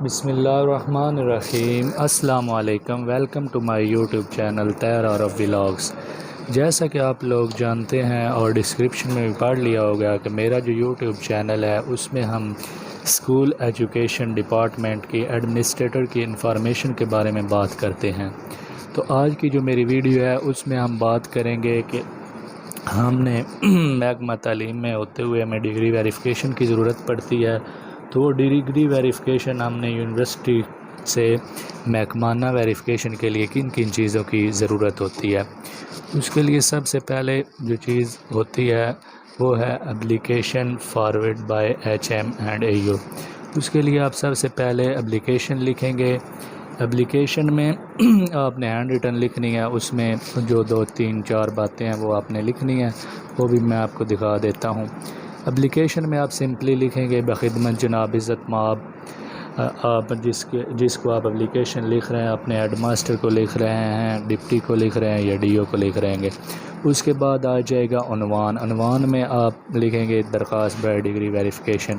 بسم اللہ الرحمن الرحیم۔ السلام علیکم، welcome to my YouTube channel Tahir Arab vlogs. جیسا کہ آپ لوگ جانتے ہیں اور ڈسکرپشن میں بھی پڑھ لیا ہوگا کہ میرا جو یوٹیوب چینل ہے اس میں ہم اسکول ایجوکیشن ڈپارٹمنٹ کی ایڈمنسٹریٹر کی انفارمیشن کے بارے میں بات کرتے ہیں۔ تو آج کی جو میری ویڈیو ہے اس میں ہم بات کریں گے کہ ہم نے محکمہ تعلیم میں ہوتے ہوئے ہمیں ڈگری ویریفیکیشن کی ضرورت پڑتی ہے، تو وہ ڈگری ویریفیکیشن ہم نے یونیورسٹی سے محکمانہ ویریفیکیشن کے لیے کن کن چیزوں کی ضرورت ہوتی ہے۔ اس کے لیے سب سے پہلے جو چیز ہوتی ہے وہ ہے application forward by H M and A U. اس کے لیے آپ سب سے پہلے اپلیکیشن لکھیں گے۔ اپلیکیشن میں آپ نے ہینڈ ریٹن لکھنی ہے، اس میں جو 2 3 4 باتیں ہیں وہ آپ نے لکھنی ہیں، وہ بھی میں آپ کو دکھا دیتا ہوں۔ اپلیکیشن میں آپ سمپلی لکھیں گے بخدمت جناب عزت مآب، آپ جس کو آپ اپلیکیشن لکھ رہے ہیں، اپنے ہیڈ ماسٹر کو لکھ رہے ہیں، ڈپٹی کو لکھ رہے ہیں یا ڈی او کو لکھ رہے ہیں۔ اس کے بعد آ جائے گا عنوان میں آپ لکھیں گے درخواست برائے ڈگری ویریفیکیشن۔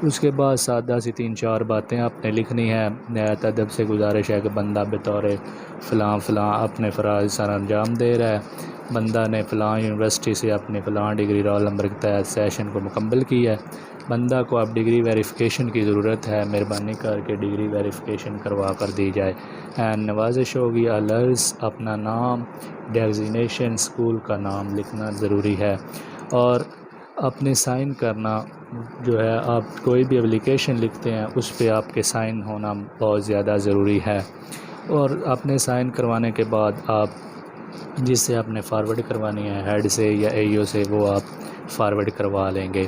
اس کے بعد سادہ سی 3 4 باتیں آپ نے لکھنی ہے۔ نہایت ادب سے گزارش ہے کہ بندہ بطور فلاں اپنے فرائض سر انجام دے رہا ہے، بندہ نے فلاں یونیورسٹی سے اپنے فلاں ڈگری رول نمبر کے تحت سیشن کو مکمل کیا ہے، بندہ کو اب ڈگری ویریفیکیشن کی ضرورت ہے، مہربانی کر کے ڈگری ویریفیکیشن کروا کر دی جائے۔ نوازش ہوگی الرز اپنا نام، ڈیزینیشن، اسکول کا نام لکھنا ضروری ہے، اور اپنے سائن کرنا جو ہے، آپ کوئی بھی اپلیکیشن لکھتے ہیں اس پہ آپ کے سائن ہونا بہت زیادہ ضروری ہے۔ اور اپنے سائن کروانے کے بعد آپ جس سے آپ نے فارورڈ کروانی ہے، ہیڈ سے یا اے او سے، وہ آپ فارورڈ کروا لیں گے۔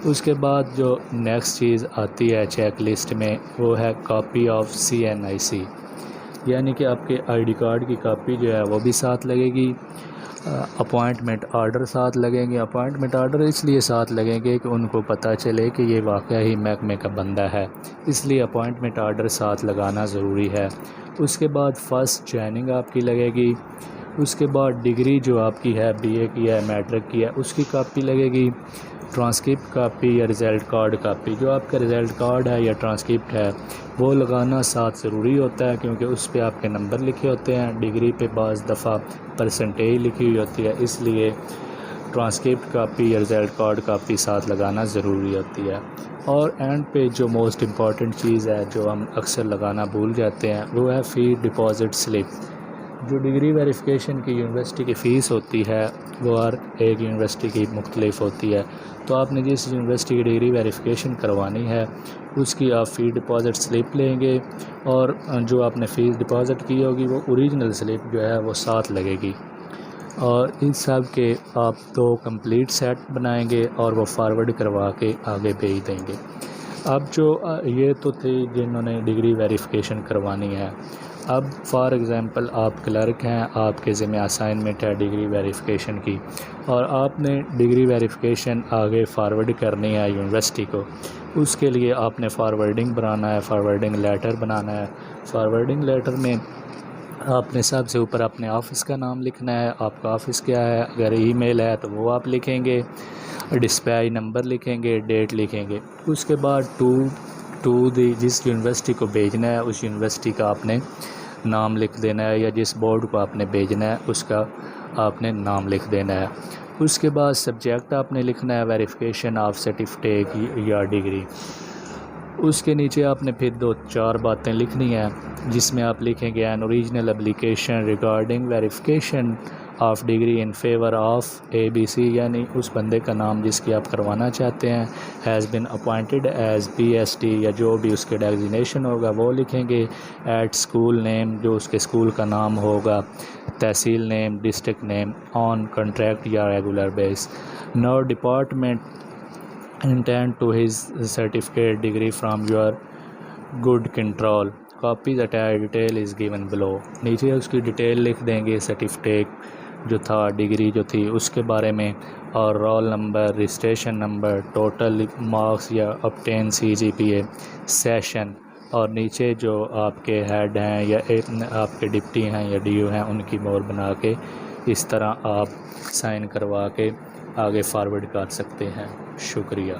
اس کے بعد جو نیکسٹ چیز آتی ہے چیک لسٹ میں وہ ہے کاپی آف CNIC، یعنی کہ آپ کے آئی ڈی کارڈ کی کاپی جو ہے وہ بھی ساتھ لگے گی۔ اپوائنٹمنٹ آرڈر ساتھ لگیں گے۔ اپوائنٹمنٹ آرڈر اس لیے ساتھ لگیں گے کہ ان کو پتہ چلے کہ یہ واقعہ ہی محکمے کا بندہ ہے، اس لیے اپوائنٹمنٹ آرڈر ساتھ لگانا ضروری ہے۔ اس کے بعد فرسٹ جوائننگ آپ کی لگے گی۔ اس کے بعد ڈگری جو آپ کی ہے، BA کی ہے، میٹرک کی ہے، اس کی کاپی لگے گی۔ ٹرانسکرپٹ کاپی یا رزلٹ کارڈ کاپی، جو آپ کا رزلٹ کارڈ ہے یا ٹرانسکرپٹ ہے وہ لگانا ساتھ ضروری ہوتا ہے، کیونکہ اس پہ آپ کے نمبر لکھے ہوتے ہیں۔ ڈگری پہ بعض دفعہ پرسنٹیج لکھی ہوئی ہوتی ہے، اس لیے ٹرانسکرپٹ کاپی یا رزلٹ کارڈ کاپی ساتھ لگانا ضروری ہوتی ہے۔ اور اینڈ پہ جو موسٹ امپورٹنٹ چیز ہے جو ہم اکثر لگانا بھول جاتے ہیں وہ ہے فی ڈپازٹ سلپ۔ جو ڈگری ویریفیکیشن کی یونیورسٹی کی فیس ہوتی ہے وہ ہر ایک یونیورسٹی کی مختلف ہوتی ہے، تو آپ نے جس یونیورسٹی کی ڈگری ویریفیکیشن کروانی ہے اس کی آپ فی ڈپازٹ سلپ لیں گے، اور جو آپ نے فیس ڈپازٹ کی ہوگی وہ اوریجنل سلپ جو ہے وہ ساتھ لگے گی، اور ان سب کے آپ 2 کمپلیٹ سیٹ بنائیں گے اور وہ فارورڈ کروا کے آگے بھیج دیں گے۔ اب جو یہ تو تھی جنہوں نے ڈگری ویریفیکیشن کروانی ہے۔ اب فار ایگزامپل آپ کلرک ہیں، آپ کے ذمہ اسائنمنٹ ہے ڈگری ویریفیکیشن کی، اور آپ نے ڈگری ویریفیکیشن آگے فارورڈ کرنی ہے یونیورسٹی کو۔ اس کے لیے آپ نے فارورڈنگ بنانا ہے، فارورڈنگ لیٹر بنانا ہے۔ فارورڈنگ لیٹر میں آپ نے سب سے اوپر اپنے آفس کا نام لکھنا ہے، آپ کا آفس کیا ہے، اگر ای میل ہے تو وہ آپ لکھیں گے، ڈسپیچ نمبر لکھیں گے، ڈیٹ لکھیں گے۔ اس کے بعد جس یونیورسٹی کو بھیجنا ہے اس یونیورسٹی کا آپ نے نام لکھ دینا ہے، یا جس بورڈ کو آپ نے بھیجنا ہے اس کا آپ نے نام لکھ دینا ہے۔ اس کے بعد سبجیکٹ آپ نے لکھنا ہے ویریفیکیشن آف سرٹیفکیٹ یا ڈگری۔ اس کے نیچے آپ نے پھر 2 4 باتیں لکھنی ہیں، جس میں آپ لکھیں گے an original application regarding verification of degree in favour of ABC، یعنی اس بندے کا نام جس کی آپ کروانا چاہتے ہیں، has been appointed as PST، یا جو بھی اس کے ڈیزینیشن ہوگا وہ لکھیں گے۔ ایٹ اسکول نیم، جو اس کے اسکول کا نام ہوگا، tehsil name, district name, on contract یا regular base. No department intend to his certificate degree from your good control, copies attach detail is given below. نیچے اس کی ڈیٹیل لکھ دیں گے، سرٹیفکیٹ جو تھا، ڈگری جو تھی اس کے بارے میں، اور roll number, registration number, total marks یا obtain CGPA، سیشن، اور نیچے جو آپ کے ہیڈ ہیں یا آپ کے ڈپٹی ہیں یا DO ہیں ان کی مور بنا کے اس طرح آپ سائن کروا کے آگے فارورڈ کر سکتے ہیں۔ شکریہ۔